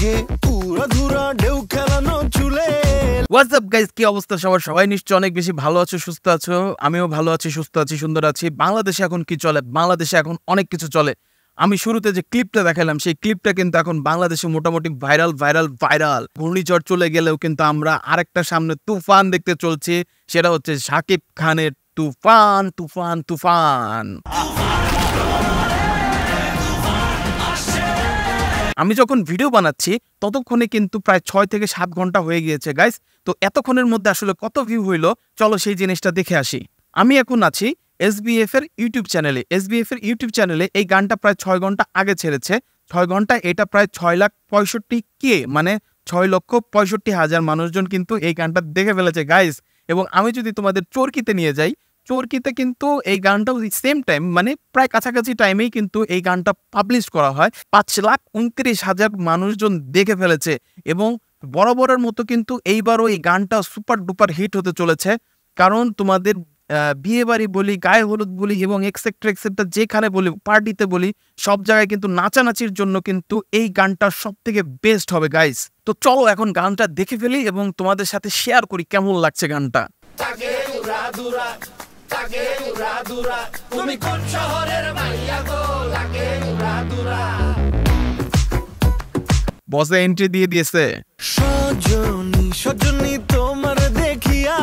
লাগে উড়াধুরা ঢেউ খেলানো চুলে। হোয়াটস আপ গাইস, কি অবস্থা সবার? সবাই নিশ্চয়ই অনেক বেশি ভালো আছো, সুস্থ আছো। আমিও ভালো আছি, সুস্থ আছি, সুন্দর আছি। বাংলাদেশে এখন কি চলে? বাংলাদেশে এখন অনেক কিছু চলে। আমি শুরুতে যে ক্লিপটা দেখালাম সেই ক্লিপটা কিন্তু এখন বাংলাদেশে মোটামুটি ভাইরাল। ঘূর্ণিঝড় চলে গেলেও কিন্তু আমরা আরেকটা সামনে তুফান দেখতে চলছি, সেটা হচ্ছে শাকিব খানের তুফান। আমি যখন ভিডিও বানাচ্ছি ততক্ষণে কিন্তু প্রায় 6 থেকে 7 ঘন্টা হয়ে গিয়েছে গাইস। তো এতক্ষণের মধ্যে আসলে কত ভিউ হইলো, চলো সেই জিনিসটা দেখে আসি। আমি এখন আছি SBF এর ইউটিউব চ্যানেলে। SBF এর ইউটিউব চ্যানেলে এই গানটা প্রায় 6 ঘন্টা আগে ছেড়েছে। 6 ঘন্টা, এটা প্রায় 6,65,000 মানে 6,65,000 মানুষজন কিন্তু এই গানটা দেখে ফেলেছে গাইস। এবং আমি যদি তোমাদের চরকিতে নিয়ে যাই, চরকিতে কিন্তু এই গানটা সেম টাইম মানে প্রায় কাছাকাছি টাইমেই কিন্তু এই গানটা পাবলিশ করা হয়। 5,29,000 মানুষজন দেখে ফেলেছে। এবং বরাবরের মতো কিন্তু এইবারও এই গানটা সুপার ডুপার হিট হতে চলেছে। কারণ তোমাদের বিয়ে বাড়ি বলি, গায়ে হলুদ বলি এবং এক্সেট্রা যেখানে বলি, পার্টিতে বলি, সব জায়গায় কিন্তু নাচানাচির জন্য কিন্তু এই গানটা সব থেকে বেস্ট হবে গাইস। তো চলো এখন গানটা দেখে ফেলি এবং তোমাদের সাথে শেয়ার করি কেমন লাগছে গানটা। তুমি কোন শহরের মাইয়া গো, লাগে উড়াদুরা। বসে এন্ট্রি দিয়ে দিয়েছে। সজনী তোমার দেখিয়া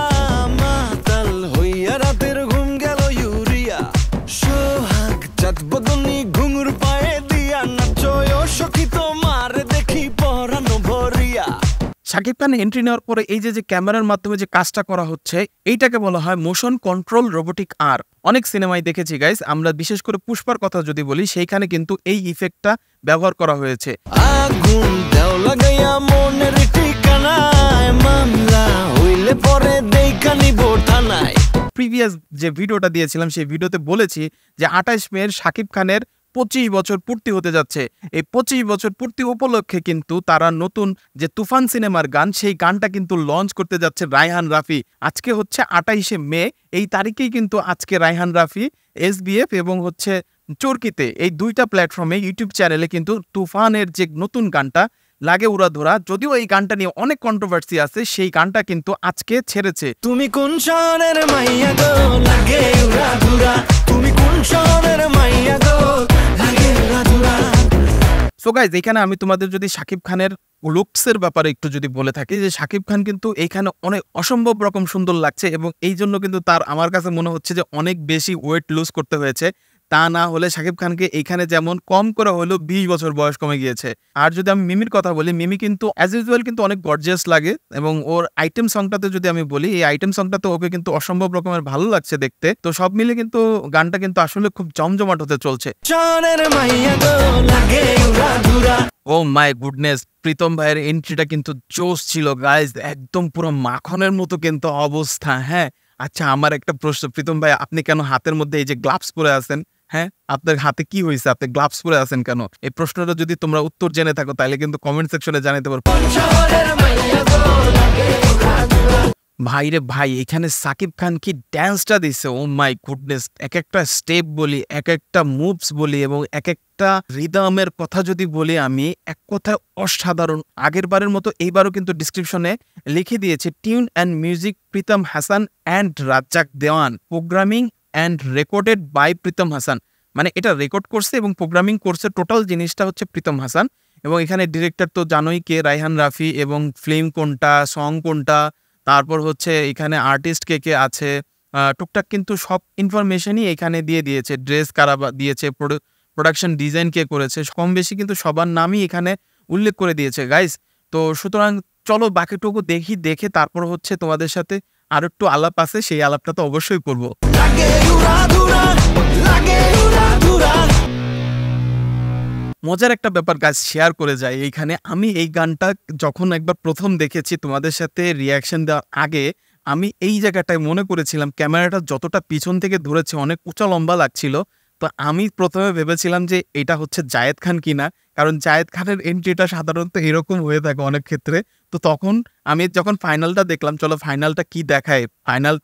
মাতাল হইয়া রাতের ঘুম গেল ইউরিয়া। সোহাগ চাঁদ বদনী ঘুঙুর পায়ে দিয়া নাচয় সখী তোমার দেখি পরানো ভরিয়া। শাকিব খান এন্ট্রি নেওয়ার পরে এই যে ক্যামেরার মাধ্যমে যে কাজটা করা হচ্ছে, এইটাকে বলা হয় মোশন কন্ট্রোল রোবোটিক আর্ম। অনেক সিনেমায় দেখেছি গাইস আমরা, বিশেষ করে পুষ্পার কথা যদি বলি, সেইখানে কিন্তু এই ইফেক্টটা ব্যবহার করা হয়েছে। আগুন দাও লাগাইয়া মনের ঠিকানায়, মামলা হইলে পরে দেখা নিব থানায়। প্রিভিয়াস যে ভিডিওটা দিয়েছিলাম সেই ভিডিওতে বলেছি যে 28 মে শাকিব খানের 25 বছর পূর্তি হতে যাচ্ছে। এই 25 বছর পূর্তি উপলক্ষে কিন্তু তারা নতুন যে তুফান সিনেমার গান, সেই গানটা কিন্তু লঞ্চ করতে যাচ্ছে রায়হান রাফি। আজকে হচ্ছে 28 মে, এই তারিখেই কিন্তু আজকে রায়হান রাফি SBF এবং হচ্ছে চরকিতে, এই দুইটা প্ল্যাটফর্মে ইউটিউব চ্যানেলে কিন্তু তুফানের যে নতুন গানটা লাগে উড়াধুরা, যদিও এই গানটা নিয়ে অনেক কন্ট্রোভার্সি আছে, সেই গানটা কিন্তু আজকে ছেড়েছে। তুমি কোন শহরের মাইয়া গো, লাগে উড়াধুরা। তুমি কোন শহরের মাইয়া গো, লাগে উড়াধুরা। সো গাইজ, এখানে আমি তোমাদের যদি শাকিব খানের লুকসের ব্যাপারে একটু যদি বলে থাকি, যে শাকিব খান কিন্তু এইখানে অনেক অসম্ভব রকম সুন্দর লাগছে এবং এই জন্য কিন্তু তার আমার কাছে মনে হচ্ছে যে অনেক বেশি ওয়েট লুজ করতে হয়েছে। তা না হলে শাকিব খানকে এইখানে যেমন কম করে হলেও 20 বছর বয়স কমে গিয়েছে। আর যদি আমি মিমির কথা বলি, মিমি কিন্তু অ্যাজ ইউজুয়াল কিন্তু অনেক গর্জিয়াস লাগে এবং ওর আইটেম সংটাতে যদি আমি বলি, এই আইটেম সংটাতে ওকে কিন্তু অসম্ভব রকমের ভালো লাগছে দেখতে। তো সব মিলে কিন্তু গানটা কিন্তু আসলে খুব জমজমাট হতে চলছে। ও মাই গুডনেস, প্রীতম ভাইয়ের এন্ট্রিটা কিন্তু জোশ ছিল গাইজ, একদম পুরো মাখনের মতো কিন্তু অবস্থা। হ্যাঁ, আচ্ছা আমার একটা প্রশ্ন, প্রীতম ভাই আপনি কেন হাতের মধ্যে এই যে গ্লাভস পরে আছেন? হ্যাঁ, আপনার হাতে কি হয়েছে? আপনি গ্লাভস পরে আছেন কেন? এই প্রশ্নটা যদি তোমরা উত্তর জেনে থাকো তাহলে কিন্তু কমেন্ট সেকশনে জানাতে পারো। ভাই রে ভাই, এখানে সাকিব খান কি ড্যান্সটা দিছে! ও মাই গুডনেস, এক একটা স্টেপ বলি, এক একটা মুভস বলি এবং এক একটা রিদমের কথা যদি বলি, আমি এক কথায় অসাধারণ। আগের বারের মতো এইবারও কিন্তু ডিসক্রিপশনে লিখে দিয়েছে tune and music Pritam Hasan and Razzak Dewan, programming and recorded by Pritam Hasan. মানে এটা রেকর্ড করছে এবং প্রোগ্রামিং করছে, টোটাল জিনিসটা হচ্ছে প্রীতম হাসান। এবং এখানে ডিরেক্টর তো জানোই কে, রায়হান রাফি। এবং ফিল্ম কোনটা, সং কোনটা, তারপর হচ্ছে এখানে আর্টিস্ট কে কে আছে, টুকটাক কিন্তু সব ইনফরমেশনই এখানে দিয়ে দিয়েছে। ড্রেস কারা দিয়েছে, প্রোডাকশন ডিজাইন কে করেছে, কম বেশি কিন্তু সবার নামই এখানে উল্লেখ করে দিয়েছে গাইস। তো সুতরাং চলো বাকিটুকু দেখে তারপর হচ্ছে তোমাদের সাথে আর একটু আলাপ আছে, সেই আলাপটা তো অবশ্যই করবো। মজার একটা ব্যাপার গাছ শেয়ার করে যায় এইখানে। আমি এই গানটা যখন একবার প্রথম দেখেছি তোমাদের সাথে রিয়াকশন দেওয়ার আগে, আমি এই জায়গাটায় মনে করেছিলাম ক্যামেরাটা যতটা পিছন থেকে ধরেছে অনেক উঁচা লম্বা লাগছিল। তো আমি প্রথমে ভেবেছিলাম যে এটা হচ্ছে জায়েদ খান কিনা, কারণ জায়েদ খানের এন্ট্রিটা সাধারণত এরকম হয়ে থাকে অনেক ক্ষেত্রে। তো তখন আমি যখন ফাইনালটা দেখলাম, চলো ফাইনালটা কি দেখায়, ফাইনাল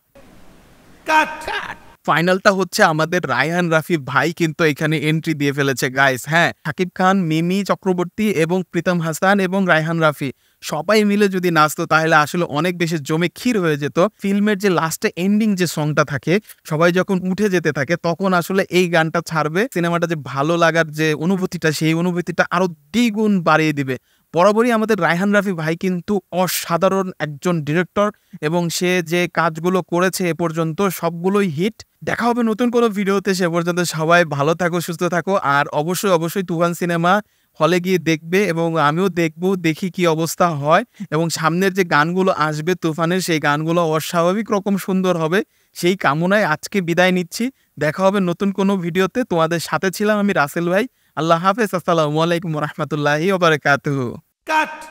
ফাইনালটা হচ্ছে আমাদের রায়হান রাফি ভাই কিন্তু এখানে এন্ট্রি দিয়ে ফেলেছে গাইস। হ্যাঁ, শাকিব খান, মিমি চক্রবর্তী এবং প্রীতম হাসান এবং রায়হান রাফি সবাই মিলে যদি নাচতো তাহলে আসলে অনেক বেশি জমে ক্ষীর হয়ে যেত। ফিল্মের যে লাস্টে এন্ডিং যে সংটা থাকে, সবাই যখন উঠে যেতে থাকে তখন আসলে এই গানটা ছাড়বে, সিনেমাটা যে ভালো লাগার যে অনুভূতিটা, সেই অনুভূতিটা আরো দ্বিগুণ বাড়িয়ে দিবে। বরাবরই আমাদের রায়হান রাফি ভাই কিন্তু অসাধারণ একজন ডিরেক্টর এবং সে যে কাজগুলো করেছে এ পর্যন্ত সবগুলোই হিট। দেখা হবে নতুন কোনো ভিডিওতে, সে পর্যন্ত সবাই ভালো থাকো, সুস্থ থাকো। আর অবশ্যই অবশ্যই তুফান সিনেমা হলে গিয়ে দেখবে এবং আমিও দেখবো, দেখি কি অবস্থা হয়। এবং সামনের যে গানগুলো আসবে তুফানের, সেই গানগুলো অস্বাভাবিক রকম সুন্দর হবে, সেই কামনায় আজকে বিদায় নিচ্ছি। দেখা হবে নতুন কোনো ভিডিওতে। তোমাদের সাথে ছিলাম আমি রাসেল ভাই। আল্লাহ হাফেজ। আসসালামু আলাইকুম রহমতুল্লাহি ওয়া বারাকাতুহু। কাট।